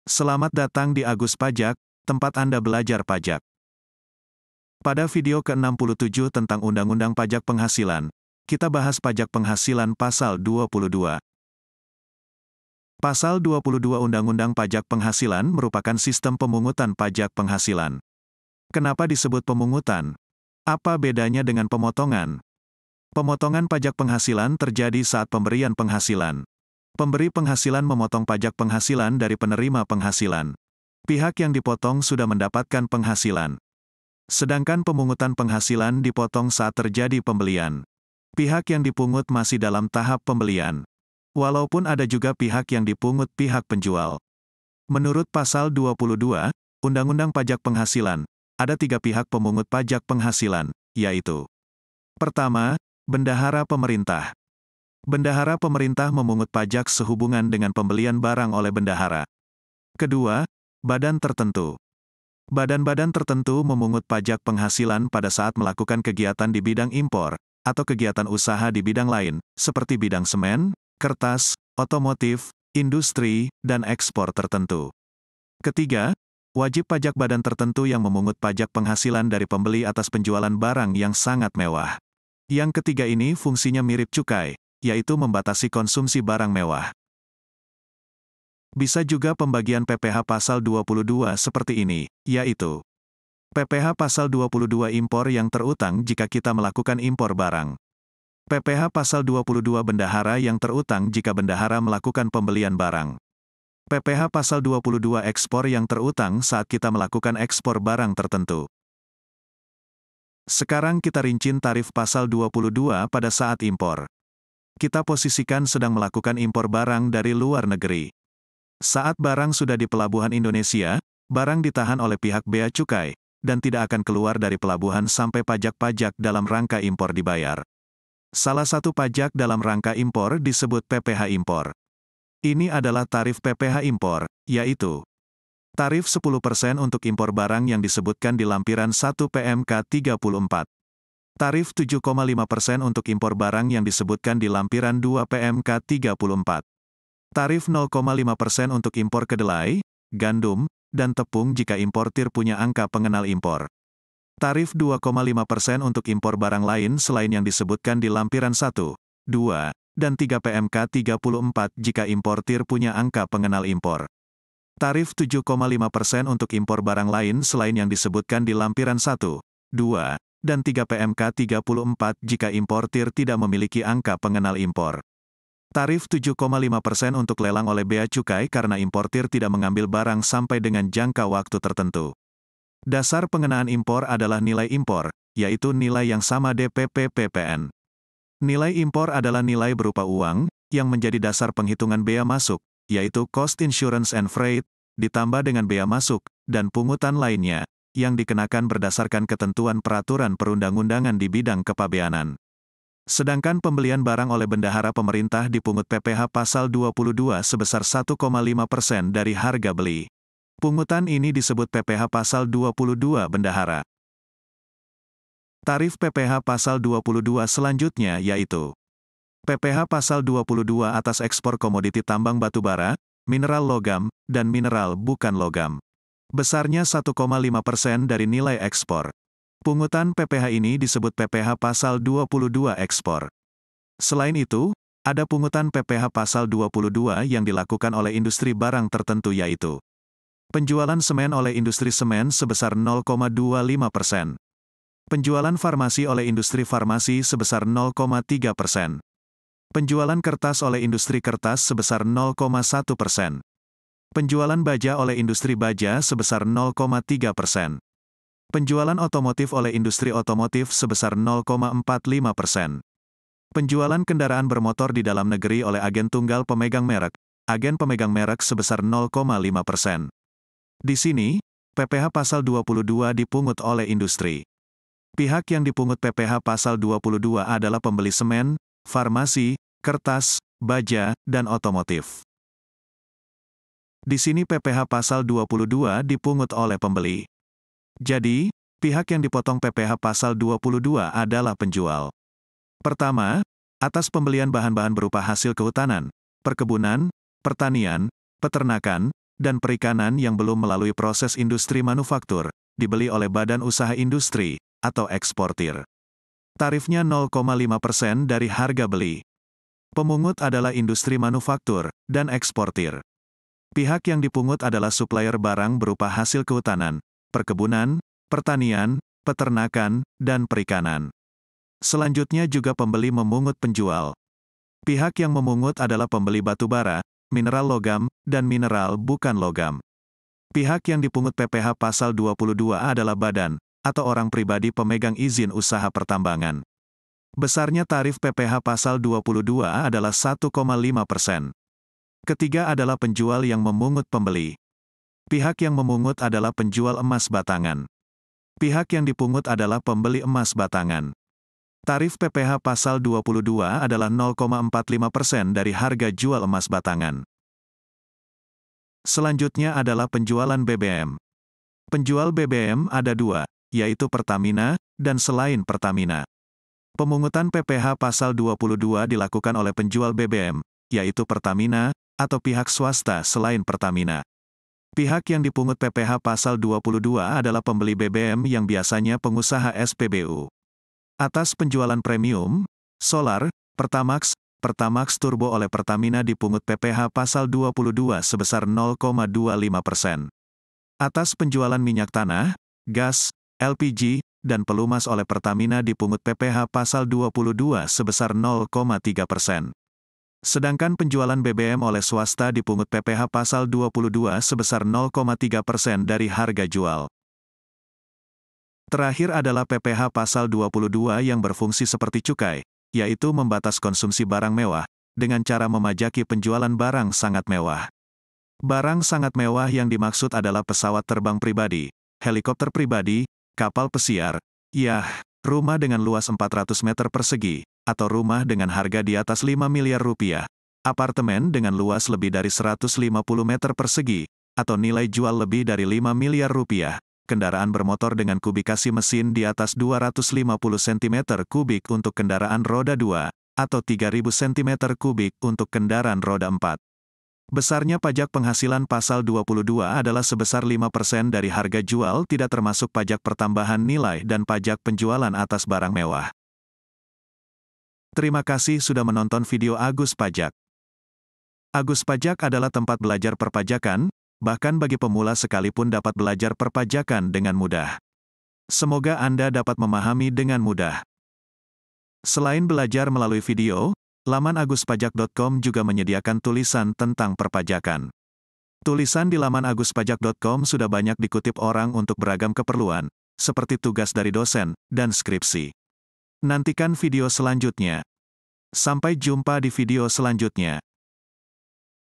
Selamat datang di Agus Pajak, tempat Anda belajar pajak. Pada video ke-67 tentang Undang-Undang Pajak Penghasilan, kita bahas pajak penghasilan pasal 22. Pasal 22 Undang-Undang Pajak Penghasilan merupakan sistem pemungutan pajak penghasilan. Kenapa disebut pemungutan? Apa bedanya dengan pemotongan? Pemotongan pajak penghasilan terjadi saat pemberian penghasilan. Pemberi penghasilan memotong pajak penghasilan dari penerima penghasilan. Pihak yang dipotong sudah mendapatkan penghasilan. Sedangkan pemungutan penghasilan dipotong saat terjadi pembelian. Pihak yang dipungut masih dalam tahap pembelian. Walaupun ada juga pihak yang dipungut pihak penjual. Menurut pasal 22, Undang-Undang Pajak Penghasilan, ada 3 pihak pemungut pajak penghasilan, yaitu: pertama, bendahara pemerintah. Bendahara pemerintah memungut pajak sehubungan dengan pembelian barang oleh bendahara. Kedua, badan tertentu. Badan-badan tertentu memungut pajak penghasilan pada saat melakukan kegiatan di bidang impor, atau kegiatan usaha di bidang lain, seperti bidang semen, kertas, otomotif, industri, dan ekspor tertentu. Ketiga, wajib pajak badan tertentu yang memungut pajak penghasilan dari pembeli atas penjualan barang yang sangat mewah. Yang ketiga ini fungsinya mirip cukai, yaitu membatasi konsumsi barang mewah. Bisa juga pembagian PPh pasal 22 seperti ini, yaitu: PPh pasal 22 impor yang terutang jika kita melakukan impor barang. PPh pasal 22 bendahara yang terutang jika bendahara melakukan pembelian barang. PPh pasal 22 ekspor yang terutang saat kita melakukan ekspor barang tertentu. Sekarang kita rincin tarif pasal 22 pada saat impor. Kita posisikan sedang melakukan impor barang dari luar negeri. Saat barang sudah di pelabuhan Indonesia, barang ditahan oleh pihak bea cukai, dan tidak akan keluar dari pelabuhan sampai pajak-pajak dalam rangka impor dibayar. Salah satu pajak dalam rangka impor disebut PPh impor. Ini adalah tarif PPh impor, yaitu: tarif 10% untuk impor barang yang disebutkan di lampiran 1 PMK 34. Tarif 7,5% untuk impor barang yang disebutkan di lampiran 2 PMK 34. Tarif 0,5% untuk impor kedelai, gandum, dan tepung jika importir punya angka pengenal impor. Tarif 2,5% untuk impor barang lain selain yang disebutkan di lampiran 1, 2, dan 3 PMK 34 jika importir punya angka pengenal impor. Tarif 7,5% untuk impor barang lain selain yang disebutkan di lampiran 1, 2, dan 3 PMK 34 jika importir tidak memiliki angka pengenal impor. Tarif 7,5% untuk lelang oleh bea cukai karena importir tidak mengambil barang sampai dengan jangka waktu tertentu. Dasar pengenaan impor adalah nilai impor, yaitu nilai yang sama DPP PPN. Nilai impor adalah nilai berupa uang, yang menjadi dasar penghitungan bea masuk, yaitu cost insurance and freight, ditambah dengan bea masuk, dan pungutan lainnya, yang dikenakan berdasarkan ketentuan peraturan perundang-undangan di bidang kepabeanan. Sedangkan pembelian barang oleh bendahara pemerintah dipungut PPh pasal 22 sebesar 1,5% dari harga beli. Pungutan ini disebut PPh pasal 22 bendahara. Tarif PPh pasal 22 selanjutnya yaitu: PPh pasal 22 atas ekspor komoditi tambang batubara, mineral logam, dan mineral bukan logam. Besarnya 1,5% dari nilai ekspor. Pungutan PPh ini disebut PPh pasal 22 ekspor. Selain itu, ada pungutan PPh pasal 22 yang dilakukan oleh industri barang tertentu yaitu: penjualan semen oleh industri semen sebesar 0,25%. Penjualan farmasi oleh industri farmasi sebesar 0,3%. Penjualan kertas oleh industri kertas sebesar 0,1%. Penjualan baja oleh industri baja sebesar 0,3%. Penjualan otomotif oleh industri otomotif sebesar 0,45%. Penjualan kendaraan bermotor di dalam negeri oleh agen tunggal pemegang merek, agen pemegang merek sebesar 0,5%. Di sini, PPh pasal 22 dipungut oleh industri. Pihak yang dipungut PPh pasal 22 adalah pembeli semen, farmasi, kertas, baja, dan otomotif. Di sini PPh pasal 22 dipungut oleh pembeli. Jadi, pihak yang dipotong PPh pasal 22 adalah penjual. Pertama, atas pembelian bahan-bahan berupa hasil kehutanan, perkebunan, pertanian, peternakan, dan perikanan yang belum melalui proses industri manufaktur, dibeli oleh badan usaha industri, atau eksportir. Tarifnya 0,5% dari harga beli. Pemungut adalah industri manufaktur, dan eksportir. Pihak yang dipungut adalah supplier barang berupa hasil kehutanan, perkebunan, pertanian, peternakan, dan perikanan. Selanjutnya juga pembeli memungut penjual. Pihak yang memungut adalah pembeli batu bara, mineral logam, dan mineral bukan logam. Pihak yang dipungut PPh pasal 22 adalah badan, atau orang pribadi pemegang izin usaha pertambangan. Besarnya tarif PPh pasal 22 adalah 1,5%. Ketiga adalah penjual yang memungut pembeli. Pihak yang memungut adalah penjual emas batangan. Pihak yang dipungut adalah pembeli emas batangan. Tarif PPh pasal 22 adalah 0,45% dari harga jual emas batangan. Selanjutnya adalah penjualan BBM. Penjual BBM ada dua, yaitu Pertamina, dan selain Pertamina. Pemungutan PPh pasal 22 dilakukan oleh penjual BBM, yaitu Pertamina, atau pihak swasta selain Pertamina. Pihak yang dipungut PPh pasal 22 adalah pembeli BBM yang biasanya pengusaha SPBU. Atas penjualan premium, solar, Pertamax, Pertamax Turbo oleh Pertamina dipungut PPh pasal 22 sebesar 0,25%. Atas penjualan minyak tanah, gas, LPG, dan pelumas oleh Pertamina dipungut PPh pasal 22 sebesar 0,3%. Sedangkan penjualan BBM oleh swasta dipungut PPh pasal 22 sebesar 0,3% dari harga jual. Terakhir adalah PPh pasal 22 yang berfungsi seperti cukai, yaitu membatas konsumsi barang mewah, dengan cara memajaki penjualan barang sangat mewah. Barang sangat mewah yang dimaksud adalah pesawat terbang pribadi, helikopter pribadi, kapal pesiar, rumah dengan luas 400 meter persegi, atau rumah dengan harga di atas 5 miliar rupiah, apartemen dengan luas lebih dari 150 meter persegi, atau nilai jual lebih dari 5 miliar rupiah, kendaraan bermotor dengan kubikasi mesin di atas 250 cm3 untuk kendaraan roda 2, atau 3000 cm3 untuk kendaraan roda 4. Besarnya pajak penghasilan pasal 22 adalah sebesar 5% dari harga jual tidak termasuk pajak pertambahan nilai dan pajak penjualan atas barang mewah. Terima kasih sudah menonton video Agus Pajak. Agus Pajak adalah tempat belajar perpajakan, bahkan bagi pemula sekalipun dapat belajar perpajakan dengan mudah. Semoga Anda dapat memahami dengan mudah. Selain belajar melalui video, laman aguspajak.com juga menyediakan tulisan tentang perpajakan. Tulisan di laman aguspajak.com sudah banyak dikutip orang untuk beragam keperluan, seperti tugas dari dosen dan skripsi. Nantikan video selanjutnya. Sampai jumpa di video selanjutnya.